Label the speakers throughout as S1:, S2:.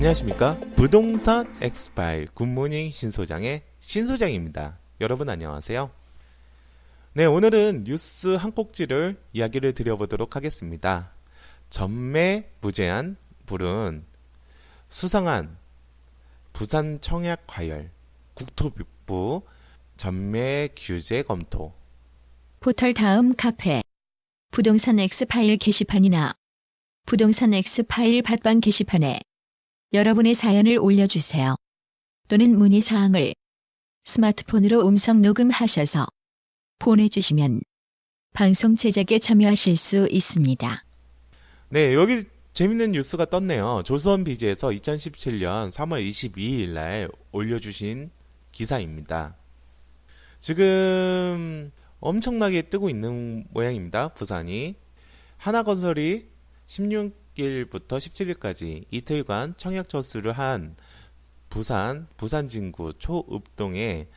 S1: 안녕하십니까? 부동산 엑스파일 굿모닝 신소장의 신소장입니다. 여러분 안녕하세요. 네, 오늘은 뉴스 한 꼭지를 이야기를 드려보도록 하겠습니다. 전매 무제한 부른 수상한 부산 청약 과열 국토부 전매 규제 검토.
S2: 포털 다음 카페 부동산 엑스파일 게시판이나 부동산 엑스파일 팟빵 게시판에 여러분의 사연을 올려주세요. 또는 문의사항을 스마트폰으로 음성 녹음하셔서 보내주시면 방송 제작에 참여하실 수 있습니다.
S1: 네, 여기 재밌는 뉴스가 떴네요. 조선비즈에서 2017년 3월 22일 날 올려주신 기사입니다. 지금 엄청나게 뜨고 있는 모양입니다. 부산이. 하나건설이 16일부터 17일까지 이틀간 청약 접수를 한 부산 진구 초읍동의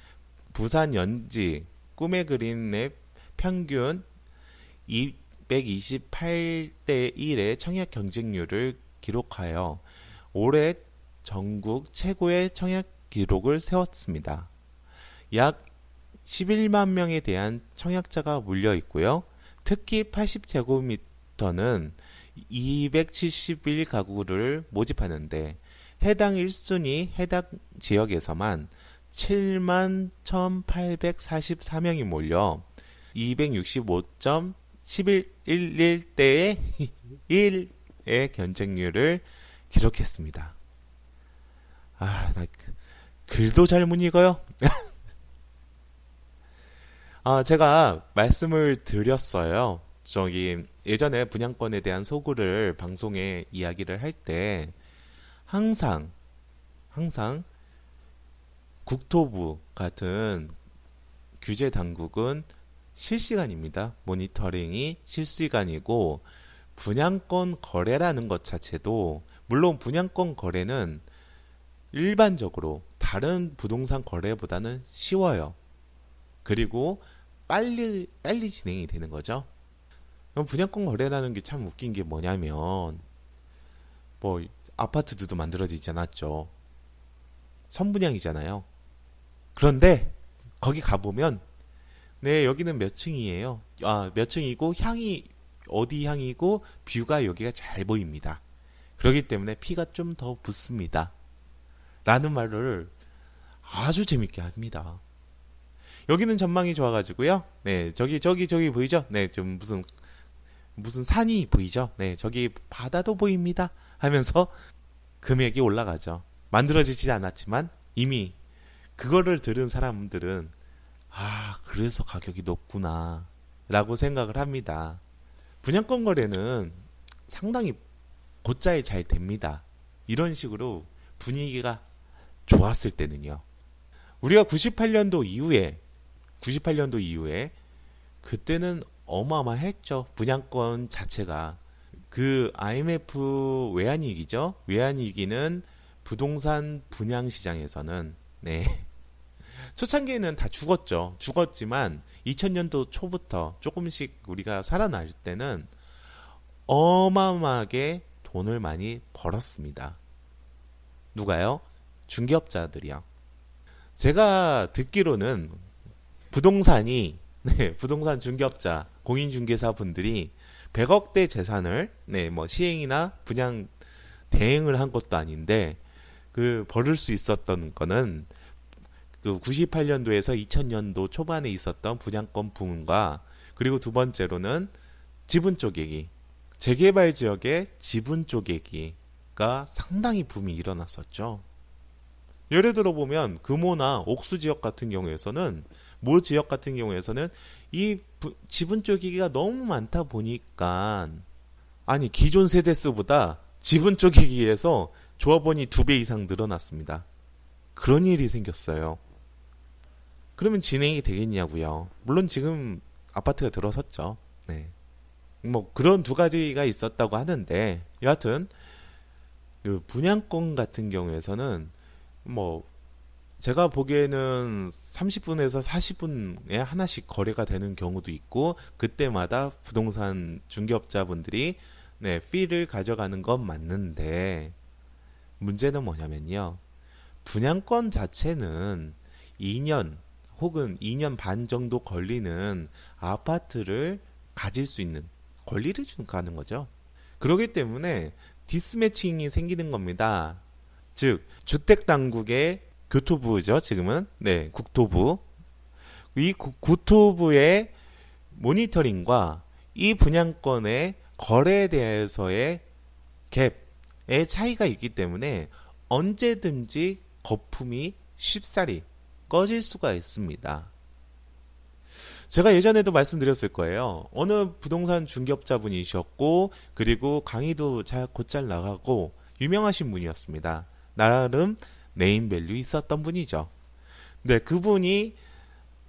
S1: 부산 연지 꿈의 그린의 평균 228대 1의 청약 경쟁률을 기록하여 올해 전국 최고의 청약 기록을 세웠습니다. 약 11만 명에 대한 청약자가 몰려 있고요. 특히 80제곱미터는 271가구를 모집하는데 해당 1순위 해당 지역에서만 7만 1,844명이 몰려 265.1111대의 1의 경쟁률을 기록했습니다. 나 글도 잘 못 읽어요. 제가 말씀을 드렸어요. 저기 예전에 분양권에 대한 소구를 방송에 이야기를 할 때 항상 국토부 같은 규제 당국은 실시간입니다. 모니터링이 실시간이고 분양권 거래라는 것 자체도 물론 분양권 거래는 일반적으로 다른 부동산 거래보다는 쉬워요. 그리고 빨리 진행이 되는 거죠. 분양권 거래라는 게 참 웃긴 게 뭐냐면 아파트들도 만들어지지 않았죠. 선분양이잖아요. 그런데 거기 가보면 네, 여기는 몇 층이에요. 몇 층이고 향이 어디 향이고 뷰가 여기가 잘 보입니다. 그렇기 때문에 피가 좀 더 붙습니다. 라는 말을 아주 재밌게 합니다. 여기는 전망이 좋아가지고요. 네, 저기 보이죠? 네, 좀 무슨 산이 보이죠? 네, 저기 바다도 보입니다. 하면서 금액이 올라가죠. 만들어지지 않았지만 이미 그거를 들은 사람들은 그래서 가격이 높구나 라고 생각을 합니다. 분양권 거래는 상당히 곧잘 잘 됩니다. 이런 식으로 분위기가 좋았을 때는요. 우리가 98년도 이후에 그때는 어마어마했죠. 분양권 자체가. 그 IMF 외환위기죠. 외환위기는 부동산 분양시장에서는 초창기에는 다 죽었지만 2000년도 초부터 조금씩 우리가 살아날 때는 어마어마하게 돈을 많이 벌었습니다. 누가요? 중개업자들이요. 제가 듣기로는 부동산 중개업자, 공인중개사 분들이 100억대 재산을 시행이나 분양 대행을 한 것도 아닌데 벌을 수 있었던 거는 98년도에서 2000년도 초반에 있었던 분양권 붐과 그리고 두 번째로는 지분 쪼개기, 재개발 지역의 지분 쪼개기가 상당히 붐이 일어났었죠. 예를 들어 보면 금호나 옥수 지역 같은 경우에서는 모 지역 같은 경우에서는 이 지분 쪼개기가 너무 많다 보니까 기존 세대수보다 지분 쪼개기에서 조합원이 2배 이상 늘어났습니다. 그런 일이 생겼어요. 그러면 진행이 되겠냐고요. 물론 지금 아파트가 들어섰죠. 네. 그런 두 가지가 있었다고 하는데 여하튼 그 분양권 같은 경우에서는 제가 보기에는 30분에서 40분에 하나씩 거래가 되는 경우도 있고 그때마다 부동산 중개업자분들이 피를 가져가는 건 맞는데 문제는 뭐냐면요. 분양권 자체는 2년 혹은 2년 반 정도 걸리는 아파트를 가질 수 있는 권리를 주는 거죠. 그렇기 때문에 디스매칭이 생기는 겁니다. 즉 주택당국의 교토부죠. 지금은 네, 국토부. 이 국토부의 모니터링과 이 분양권의 거래에 대해서의 갭의 차이가 있기 때문에 언제든지 거품이 쉽사리 꺼질 수가 있습니다. 제가 예전에도 말씀드렸을 거예요. 어느 부동산 중개업자분이셨고 그리고 강의도 곧잘 나가고 유명하신 분이었습니다. 나름 네임밸류 있었던 분이죠. 네, 그분이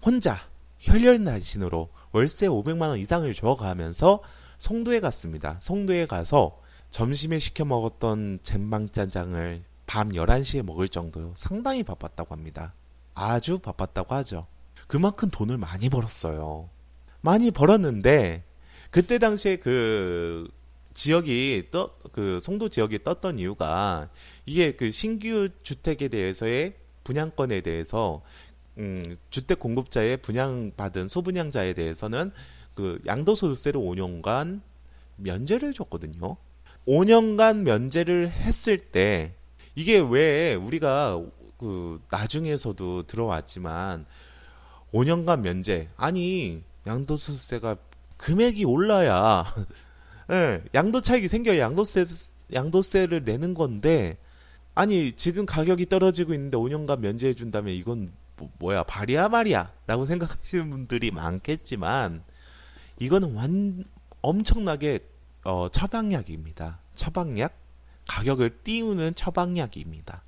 S1: 혼자 혈연단신으로 월세 500만 원 이상을 줘가면서 송도에 갔습니다. 송도에 가서 점심에 시켜 먹었던 젠방짜장을 밤 11시에 먹을 정도로 상당히 바빴다고 합니다. 아주 바빴다고 하죠. 그만큼 돈을 많이 벌었어요. 많이 벌었는데 그때 당시에 그 지역이 그 송도 지역이 떴던 이유가 이게 그 신규 주택에 대해서의 분양권에 대해서 주택 공급자의 분양받은 소분양자에 대해서는 그 양도소득세를 5년간 면제를 줬거든요. 5년간 면제를 했을 때 이게 왜 우리가 그 나중에서도 들어왔지만 5년간 면제 아니 양도소득세가 금액이 올라야 예, 양도 차익이 생겨야 양도세를 내는 건데 아니 지금 가격이 떨어지고 있는데 5년간 면제해 준다면 이건 뭐야 발이야 말이야 라고 생각하시는 분들이 많겠지만 이거는 엄청나게 처방약입니다. 처방약 가격을 띄우는 처방약입니다.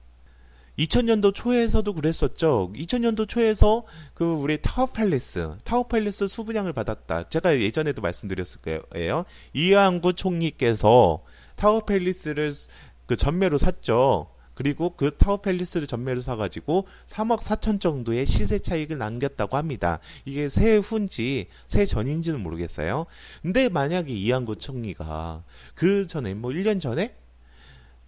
S1: 2000년도 초에서도 그랬었죠. 2000년도 초에서 그 우리 타워팰리스 수분양을 받았다. 제가 예전에도 말씀드렸을 거예요. 이한구 총리께서 타워팰리스를 그 전매로 샀죠. 그리고 그 타워팰리스를 전매로 사가지고 3억 4천 정도의 시세 차익을 남겼다고 합니다. 이게 새후인지 새전인지는 모르겠어요. 근데 만약에 이한구 총리가 그 전에 1년 전에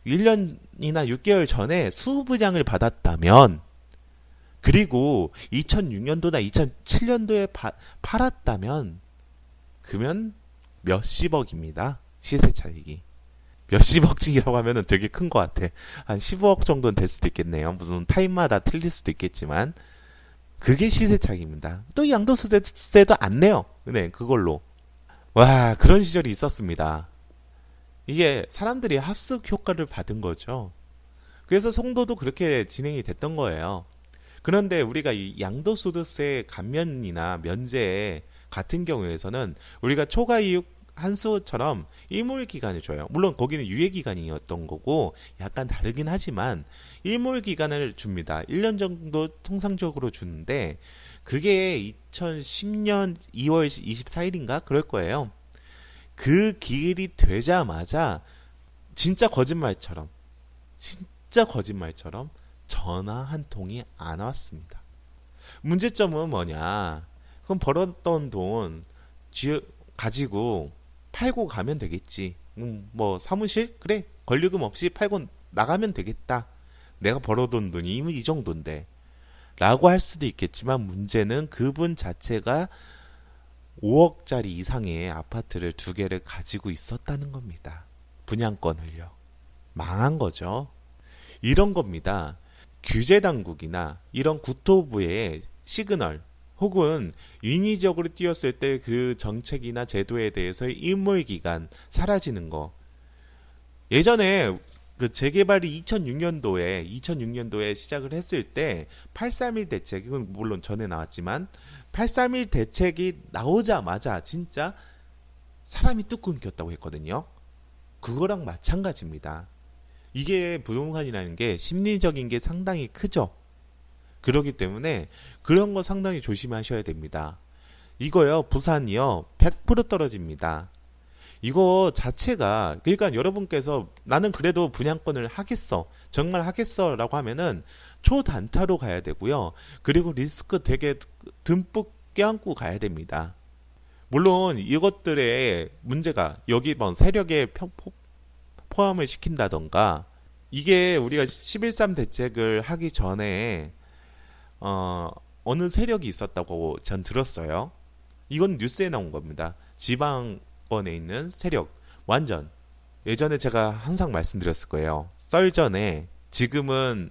S1: 1년이나 6개월 전에 수분양을 받았다면 그리고 2006년도나 2007년도에 팔았다면 그러면 몇십억입니다. 시세 차익이. 몇십억씩이라고 하면은 되게 큰 것 같아. 한 15억 정도는 될 수도 있겠네요. 무슨 타임마다 틀릴 수도 있겠지만 그게 시세 차익입니다. 또 양도소득세도 안 내요. 네, 그걸로. 와, 그런 시절이 있었습니다. 이게 사람들이 합숙 효과를 받은 거죠. 그래서 송도도 그렇게 진행이 됐던 거예요. 그런데 우리가 이 양도소득세 감면이나 면제 같은 경우에서는 우리가 초과이익 한수처럼 일몰기간을 줘요. 물론 거기는 유예기간이었던 거고 약간 다르긴 하지만 일몰기간을 줍니다. 1년 정도 통상적으로 주는데 그게 2010년 2월 24일인가 그럴 거예요. 그 기일이 되자마자 진짜 거짓말처럼 전화 한 통이 안 왔습니다. 문제점은 뭐냐? 그럼 벌었던 돈 가지고 팔고 가면 되겠지. 뭐 사무실? 그래 권리금 없이 팔고 나가면 되겠다. 내가 벌어둔 돈이 이미 이 정도인데 라고 할 수도 있겠지만 문제는 그분 자체가 5억짜리 이상의 아파트를 2개를 가지고 있었다는 겁니다. 분양권을요. 망한 거죠. 이런 겁니다. 규제당국이나 이런 국토부의 시그널 혹은 인위적으로 띄웠을 때 그 정책이나 제도에 대해서의 일몰기간 사라지는 거. 예전에 그 재개발이 2006년도에 시작을 했을 때 831 대책, 이건 물론 전에 나왔지만 831 대책이 나오자마자 진짜 사람이 뚝 끊겼다고 했거든요. 그거랑 마찬가지입니다. 이게 부동산이라는 게 심리적인 게 상당히 크죠. 그렇기 때문에 그런 거 상당히 조심하셔야 됩니다. 이거요, 부산이요, 100% 떨어집니다. 이거 자체가, 그러니까 여러분께서 나는 그래도 분양권을 하겠어, 정말 하겠어 라고 하면은 초단타로 가야 되고요. 그리고 리스크 되게 듬뿍 껴안고 가야 됩니다. 물론 이것들의 문제가 여기 뭐 세력에 포함을 시킨다던가 이게 우리가 11.3 대책을 하기 전에 어느 세력이 있었다고 전 들었어요. 이건 뉴스에 나온 겁니다. 지방권에 있는 세력, 완전 예전에 제가 항상 말씀드렸을 거예요. 썰전에 지금은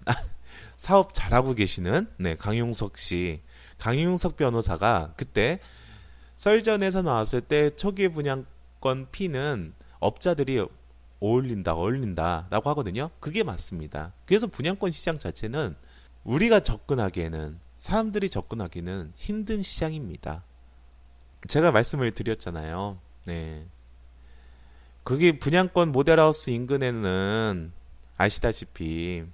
S1: 사업 잘하고 계시는 강용석 씨, 강용석 변호사가 그때 썰전에서 나왔을 때 초기 분양권 피는 업자들이 어울린다라고 하거든요. 그게 맞습니다. 그래서 분양권 시장 자체는 우리가 접근하기에는, 사람들이 접근하기는 힘든 시장입니다. 제가 말씀을 드렸잖아요. 네. 그게 분양권 모델하우스 인근에는 아시다시피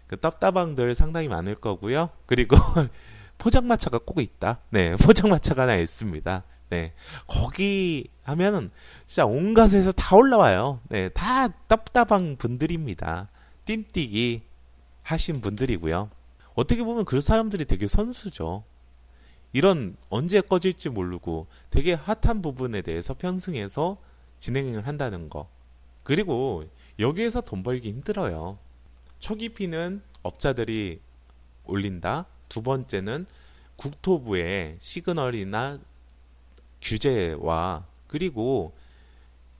S1: 그 떡다방들 상당히 많을 거고요. 그리고 포장마차가 꼭 있다. 네, 포장마차가 하나 있습니다. 네, 거기 하면은 진짜 온갖에서 다 올라와요. 네, 다 떡다방 분들입니다. 띵뛰기 하신 분들이고요. 어떻게 보면 그 사람들이 되게 선수죠. 이런 언제 꺼질지 모르고 되게 핫한 부분에 대해서 편승해서 진행을 한다는 거. 그리고 여기에서 돈 벌기 힘들어요. 초기 피는 업자들이 올린다. 두 번째는 국토부의 시그널이나 규제와 그리고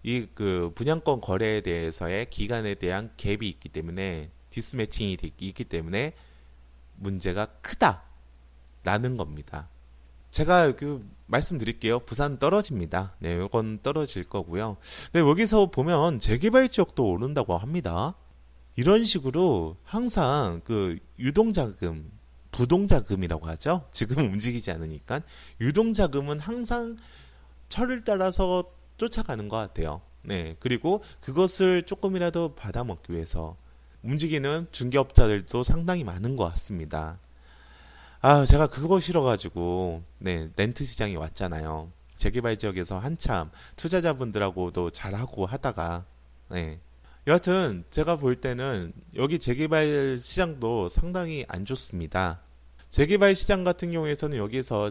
S1: 이 그 분양권 거래에 대해서의 기간에 대한 갭이 있기 때문에 디스매칭이 있기 때문에 문제가 크다라는 겁니다. 제가 말씀드릴게요. 부산 떨어집니다. 네, 이건 떨어질 거고요. 네, 여기서 보면 재개발 지역도 오른다고 합니다. 이런 식으로 항상 그 유동자금, 부동자금이라고 하죠. 지금 움직이지 않으니까 유동자금은 항상 철을 따라서 쫓아가는 것 같아요. 네, 그리고 그것을 조금이라도 받아먹기 위해서 움직이는 중개업자들도 상당히 많은 것 같습니다. 제가 그거 싫어가지고 렌트 시장이 왔잖아요. 재개발 지역에서 한참 투자자분들하고도 잘하고 하다가 여하튼 제가 볼 때는 여기 재개발 시장도 상당히 안 좋습니다. 재개발 시장 같은 경우에서는 여기서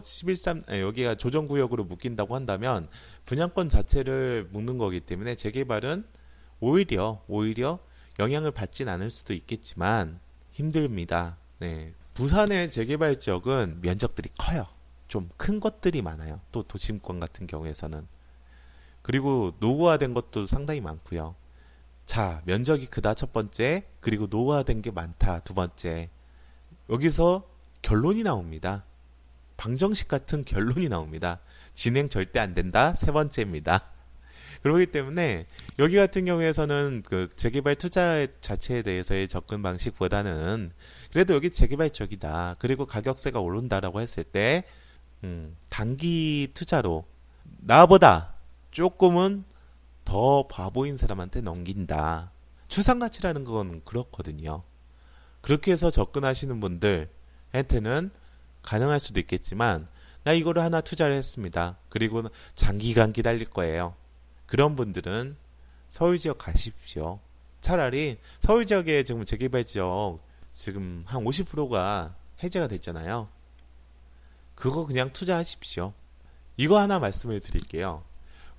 S1: 여기가 조정구역으로 묶인다고 한다면 분양권 자체를 묶는 거기 때문에 재개발은 오히려 영향을 받진 않을 수도 있겠지만 힘듭니다. 네. 부산의 재개발 지역은 면적들이 커요. 좀 큰 것들이 많아요. 또 도심권 같은 경우에서는. 그리고 노후화된 것도 상당히 많고요. 자, 면적이 크다 첫 번째, 그리고 노후화된 게 많다 두 번째. 여기서 결론이 나옵니다. 방정식 같은 결론이 나옵니다. 진행 절대 안 된다 세 번째입니다. 그렇기 때문에 여기 같은 경우에서는 그 재개발 투자 자체에 대해서의 접근 방식보다는 그래도 여기 재개발 지역이다. 그리고 가격세가 오른다라고 했을 때 단기 투자로 나보다 조금은 더 바보인 사람한테 넘긴다. 추상가치라는 건 그렇거든요. 그렇게 해서 접근하시는 분들한테는 가능할 수도 있겠지만 나 이거를 하나 투자를 했습니다. 그리고 장기간 기다릴 거예요. 그런 분들은 서울 지역 가십시오. 차라리 서울 지역에 지금 재개발 지역 지금 한 50%가 해제가 됐잖아요. 그거 그냥 투자하십시오. 이거 하나 말씀을 드릴게요.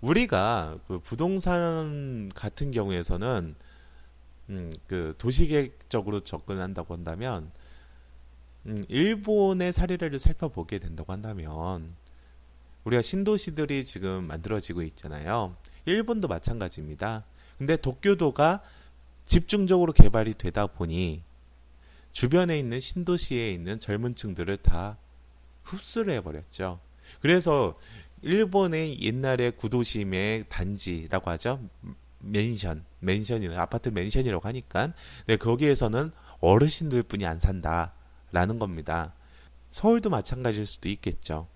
S1: 우리가 그 부동산 같은 경우에서는 그 도시계획적으로 접근한다고 한다면 일본의 사례를 살펴보게 된다고 한다면 우리가 신도시들이 지금 만들어지고 있잖아요. 일본도 마찬가지입니다. 근데 도쿄도가 집중적으로 개발이 되다 보니 주변에 있는 신도시에 있는 젊은 층들을 다 흡수를 해버렸죠. 그래서 일본의 옛날의 구도심의 단지라고 하죠. 맨션이나 아파트 맨션이라고 하니까 거기에서는 어르신들 뿐이 안 산다라는 겁니다. 서울도 마찬가지일 수도 있겠죠.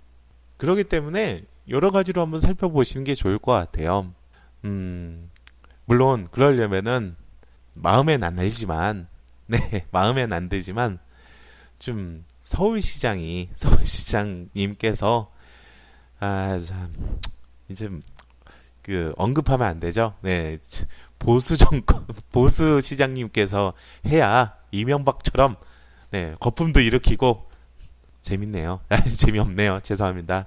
S1: 그렇기 때문에 여러 가지로 한번 살펴보시는 게 좋을 것 같아요. 물론 그러려면은 마음엔 안 되지만 마음엔 안 되지만 좀 서울시장님께서 참 이제 그 언급하면 안 되죠. 보수 정권 보수 시장님께서 해야 이명박처럼 거품도 일으키고 재밌네요. 재미없네요. 죄송합니다.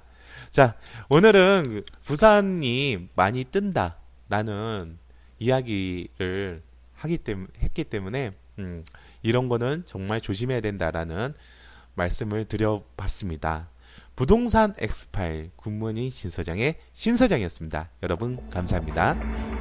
S1: 자, 오늘은 부산이 많이 뜬다라는 이야기를 했기 때문에 이런 거는 정말 조심해야 된다라는 말씀을 드려봤습니다. 부동산 엑스파일 굿모닝 신서장의 신서장이었습니다. 여러분 감사합니다.